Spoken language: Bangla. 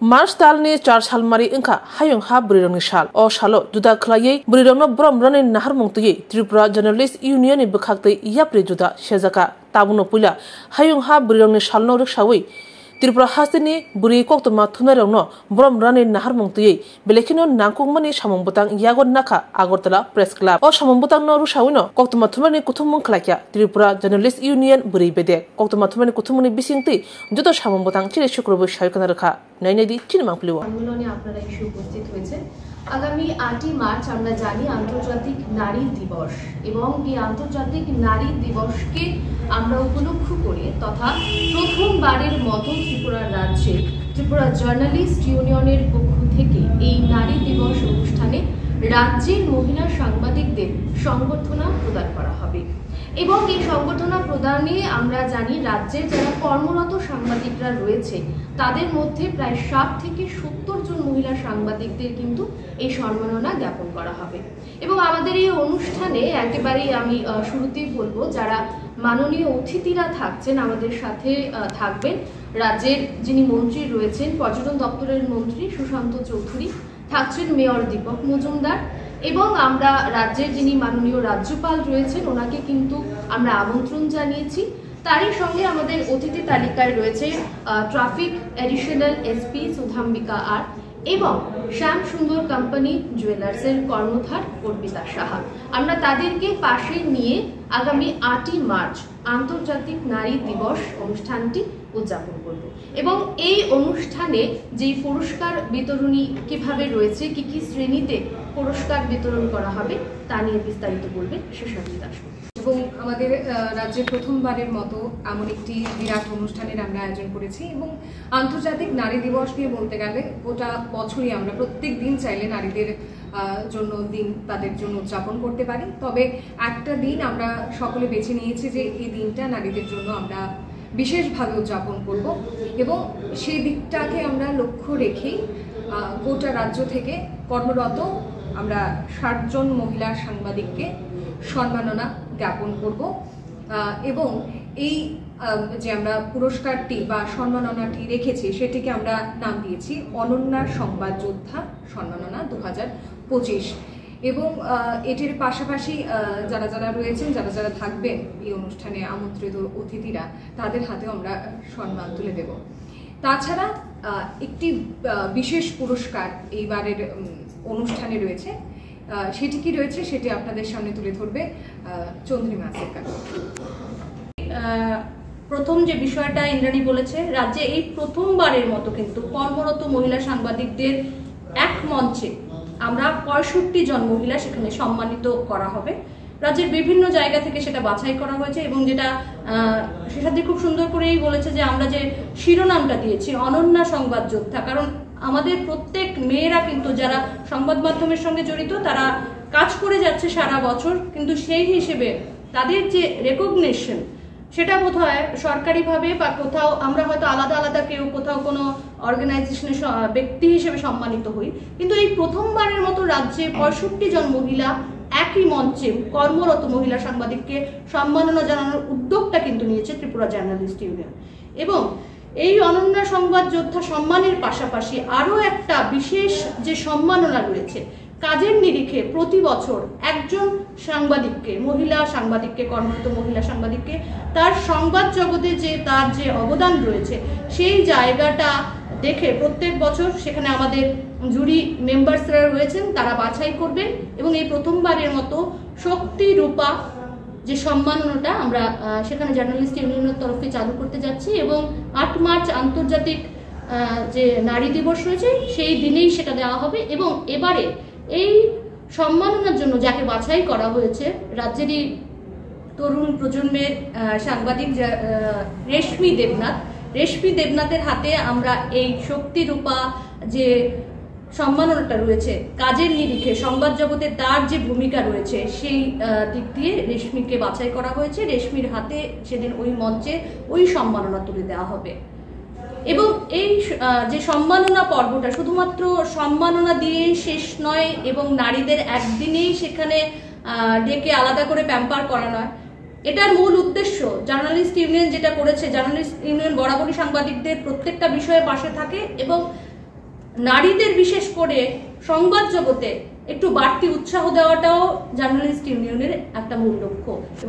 मार्च दालनि 4 सालमारि इंखा हायुं हा बुरिरंनि साल अ सालो जुदा खलायै बुरिरंनो ब्रम रने नाहार मंगतयै त्रिपुरा जर्नलिस्ट यूनियन बखाक्तै याप्रि जुदा सेजाका ताबुनो पुला हायुं हा बुरिरंनि सालनो रक्षावै त्रिपुरा हास्तिनि बुरि कक्तमा थुनारंनो ब्रम रने नाहार मंगतयै बेलेखिनो नांकुंमानि सामंबुतां यागन नाखा आगरतला प्रेस क्लाब अ सामंबुतांनो रुसावैनो कक्तमा थुमानि कुथुममं खलाक्या त्रिपुरा जर्नलिस्ट यूनियन बुरि बेदे कक्तमा थुमानि कुथुमनि बिसिंति जुदा सामंबुतां चिरे शुक्रबो सायकना रखा नाइनादि चिनमांप्लिवा সম্মেলনে আপনারা এসে উপস্থিত হয়েছেন। আগামী 8 মার্চ আমরা জানি আন্তর্জাতিক নারী দিবস এবং এই আন্তর্জাতিক নারী দিবসকে আমরা উপলক্ষ করে তথা প্রথমবারের মতো ত্রিপুরা রাজ্যে ত্রিপুরা জার্নালিস্ট ইউনিয়নের পক্ষ থেকে এই নারী দিবস অনুষ্ঠানে রাজ্যের মহিলা সাংবাদিকদের সংবর্ধনা প্রদান করা হবে এবং এই সংবর্ধনা প্রদানে আমরা জানি রাজ্যের যারা কর্মরত সাংবাদিকরা রয়েছে তাদের মধ্যে প্রায় 60 থেকে 70 জন মহিলা সাংবাদিকদের কিন্তু এই সম্মাননা জ্ঞাপন করা হবে এবং আমাদের এই অনুষ্ঠানে একেবারেই আমি শুরুতেই বলবো যারা মাননীয় অতিথিরা থাকছেন আমাদের সাথে থাকবেন রাজ্যের যিনি মন্ত্রী রয়েছেন পর্যটন দপ্তরের মন্ত্রী সুশান্ত চৌধুরী থাকছেন মেয়র দীপক মজুমদার এবং আমরা রাজ্যের যিনি মাননীয় রাজ্যপাল রয়েছেন ওনাকে কিন্তু আমরা আমন্ত্রণ জানিয়েছি তারই সঙ্গে আমাদের অতিথি তালিকায় রয়েছে ট্রাফিক অ্যাডিশনাল এসপি সুধাম্বিকা আর এবং শ্যাম সুন্দর কোম্পানি জুয়েলার্সের কর্ণধার অর্পিতা সাহা আমরা তাদেরকে পাশে নিয়ে আগামী 8 মার্চ আন্তর্জাতিক নারী দিবস অনুষ্ঠানটি উদযাপন করব এবং এই অনুষ্ঠানে যে পুরস্কার বিতরণী কিভাবে রয়েছে কি কি শ্রেণীতে পুরস্কার বিতরণ করা হবে তা নিয়ে বিস্তারিত বলবেন সুশান্ত দাস এবং আমাদের রাজ্যে প্রথমবারের মতো এমন একটি বিরাট অনুষ্ঠানের আমরা আয়োজন করেছি এবং আন্তর্জাতিক নারী দিবস নিয়ে বলতে গেলে গোটা বছরই আমরা প্রত্যেক দিন চাইলে নারীদের জন্য দিন তাদের জন্য উদযাপন করতে পারি তবে একটা দিন আমরা সকলে বেছে নিয়েছি যে এই দিনটা নারীদের জন্য আমরা বিশেষভাবে উদযাপন করব এবং সেই দিকটাকে আমরা লক্ষ্য রেখেই গোটা রাজ্য থেকে কর্মরত আমরা 60 জন মহিলা সাংবাদিককে সম্মাননা জ্ঞাপন করব এবং এই যে আমরা পুরস্কারটি বা সম্মাননাটি রেখেছি সেটিকে আমরা নাম দিয়েছি অনন্যা সংবাদ যোদ্ধা সম্মাননা 2025 এবং এটির পাশাপাশি যারা যারা রয়েছেন যারা যারা থাকবেন এই অনুষ্ঠানে আমন্ত্রিত অতিথিরা তাদের হাতেও আমরা সম্মান তুলে দেব তাছাড়া একটি বিশেষ পুরস্কার এইবারের অনুষ্ঠানে রয়েছে সেটি কি রয়েছে সেটি আপনাদের সামনে তুলে ধরবে চন্দ্রিমা সেকার প্রথম যে বিষয়টা ইন্দ্রাণী বলেছে রাজ্যে এই প্রথমবারের মতো কিন্তু কর্মরত মহিলা সাংবাদিকদের এক মঞ্চে আমরা 65 জন মহিলা সেখানে সম্মানিত করা হবে রাজ্যের বিভিন্ন জায়গা থেকে সেটা বাছাই করা হয়েছে এবং যেটা শেষাদি খুব সুন্দর করেই বলেছে যে আমরা যে শিরোনামটা দিয়েছি অনন্যা সংবাদ যোদ্ধা কারণ আমাদের প্রত্যেক মেয়েরা কিন্তু যারা সংবাদ মাধ্যমের সঙ্গে জড়িত তারা কাজ করে যাচ্ছে সারা বছর কিন্তু সেই হিসেবে তাদের যে রেকগনিশন সেটা বোধহয় সরকারিভাবে বা কোথাও আমরা হয়তো আলাদা আলাদা কেউ কোথাও কোনো অর্গানাইজেশনের ব্যক্তি হিসেবে সম্মানিত হই কিন্তু এই প্রথমবারের মতো রাজ্যে 65 জন মহিলা একই মঞ্চে কর্মরত মহিলা সাংবাদিককে সম্মাননা জানানোর উদ্যোগটা কিন্তু নিয়েছে ত্রিপুরা জার্নালিস্ট ইউনিয়ন এবং এই অনন্যা সংবাদ যোদ্ধা সম্মানের পাশাপাশি আরও একটা বিশেষ যে সম্মাননা রয়েছে কাজের নিরিখে প্রতি বছর একজন সাংবাদিককে মহিলা সাংবাদিককে কর্মরত মহিলা সাংবাদিককে তার সংবাদ জগতে যে তার যে অবদান রয়েছে সেই জায়গাটা দেখে প্রত্যেক বছর সেখানে আমাদের জুরি মেম্বার্সরা রয়েছেন তারা বাছাই করবেন এবং এই প্রথমবারের মতো শক্তি রূপা যে সম্মাননাটা আমরা সেখানে জার্নালিস্ট ইউনিয়নের তরফে চালু করতে যাচ্ছি এবং 8 মার্চ আন্তর্জাতিক যে নারী দিবস রয়েছে সেই দিনেই সেটা দেওয়া হবে এবং এবারে এই সম্মাননার জন্য যাকে বাছাই করা হয়েছে রাজ্যেরই তরুণ প্রজন্মের সাংবাদিক রেশমি দেবনাথের হাতে আমরা এই শক্তি রূপা যে সম্মাননাটা রয়েছে কাজের নিরিখে সংবাদ জগতে তার যে ভূমিকা রয়েছে সেই দিক দিয়ে রেশমিকে বাছাই করা হয়েছে রেশমির হাতে সেদিন ওই মঞ্চে ওই সম্মাননা তুলে দেওয়া হবে এবং এই যে সম্মাননা পর্বটা শুধুমাত্র সম্মাননা দিয়ে শেষ নয় এবং নারীদের একদিনেই সেখানে ডেকে আলাদা করে প্যাম্পার করা নয় এটার মূল উদ্দেশ্য জার্নালিস্ট ইউনিয়ন যেটা করেছে জার্নালিস্ট ইউনিয়ন বরাবরই সাংবাদিকদের প্রত্যেকটা বিষয়ে পাশে থাকে এবং নারীদের বিশেষ করে সংবাদ জগতে একটু বাড়তি উৎসাহ দেওয়াটাও জার্নালিস্ট ইউনিয়নের একটা মূল লক্ষ্য।